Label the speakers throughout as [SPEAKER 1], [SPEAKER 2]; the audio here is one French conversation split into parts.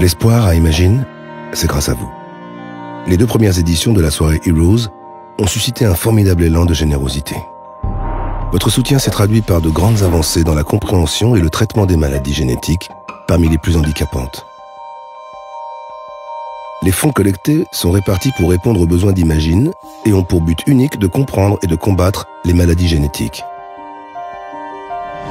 [SPEAKER 1] L'espoir à Imagine, c'est grâce à vous. Les 2 premières éditions de la soirée Heroes ont suscité un formidable élan de générosité. Votre soutien s'est traduit par de grandes avancées dans la compréhension et le traitement des maladies génétiques, parmi les plus handicapantes. Les fonds collectés sont répartis pour répondre aux besoins d'Imagine et ont pour but unique de comprendre et de combattre les maladies génétiques.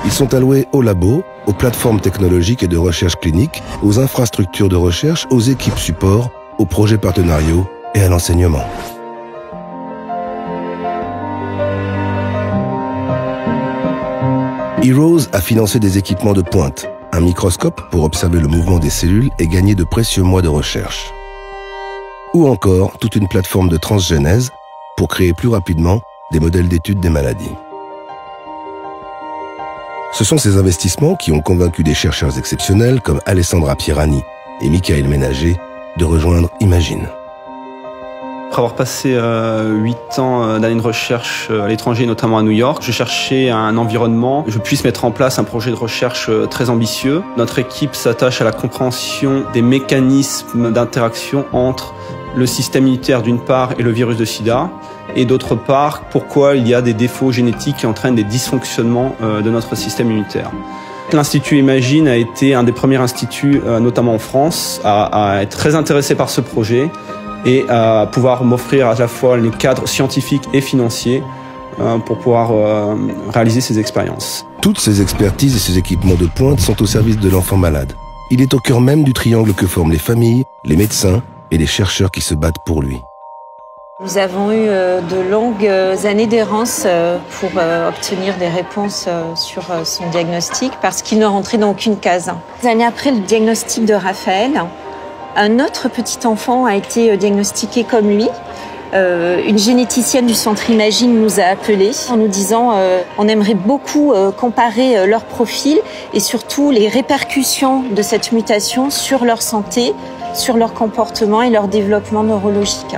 [SPEAKER 1] Ils sont alloués aux labos, aux plateformes technologiques et de recherche clinique, aux infrastructures de recherche, aux équipes support, aux projets partenariaux et à l'enseignement. Heroes a financé des équipements de pointe, un microscope pour observer le mouvement des cellules et gagner de précieux mois de recherche. Ou encore toute une plateforme de transgénèse pour créer plus rapidement des modèles d'études des maladies. Ce sont ces investissements qui ont convaincu des chercheurs exceptionnels comme Alessandra Pierani et Michael Ménager de rejoindre Imagine.
[SPEAKER 2] Après avoir passé 8 ans d'années de recherche à l'étranger, notamment à New York, je cherchais un environnement où je puisse mettre en place un projet de recherche très ambitieux. Notre équipe s'attache à la compréhension des mécanismes d'interaction entre le système immunitaire d'une part et le virus de sida, et d'autre part, pourquoi il y a des défauts génétiques qui entraînent des dysfonctionnements de notre système immunitaire. L'Institut Imagine a été un des premiers instituts, notamment en France, à être très intéressé par ce projet et à pouvoir m'offrir à la fois les cadres scientifiques et financiers pour pouvoir réaliser ces expériences.
[SPEAKER 1] Toutes ces expertises et ces équipements de pointe sont au service de l'enfant malade. Il est au cœur même du triangle que forment les familles, les médecins et les chercheurs qui se battent pour lui.
[SPEAKER 3] Nous avons eu de longues années d'errance pour obtenir des réponses sur son diagnostic parce qu'il ne rentrait dans aucune case. Des années après le diagnostic de Raphaël, un autre petit enfant a été diagnostiqué comme lui. Une généticienne du centre Imagine nous a appelés en nous disant on aimerait beaucoup comparer leur profil et surtout les répercussions de cette mutation sur leur santé, sur leur comportement et leur développement neurologique.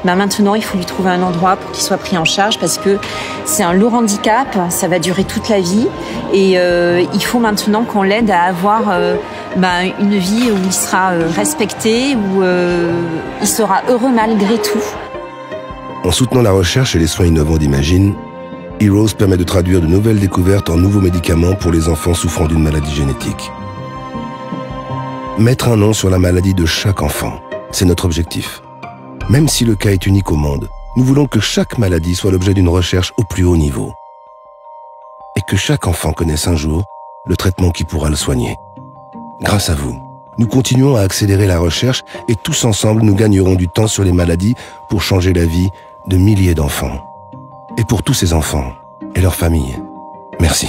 [SPEAKER 3] Maintenant, il faut lui trouver un endroit pour qu'il soit pris en charge parce que c'est un lourd handicap, ça va durer toute la vie et il faut maintenant qu'on l'aide à avoir une vie où il sera respecté, où il sera heureux malgré tout.
[SPEAKER 1] En soutenant la recherche et les soins innovants d'Imagine, Heroes permet de traduire de nouvelles découvertes en nouveaux médicaments pour les enfants souffrant d'une maladie génétique. Mettre un nom sur la maladie de chaque enfant, c'est notre objectif. Même si le cas est unique au monde, nous voulons que chaque maladie soit l'objet d'une recherche au plus haut niveau. Et que chaque enfant connaisse un jour le traitement qui pourra le soigner. Grâce à vous, nous continuons à accélérer la recherche et tous ensemble nous gagnerons du temps sur les maladies pour changer la vie de milliers d'enfants. Et pour tous ces enfants et leurs familles, merci.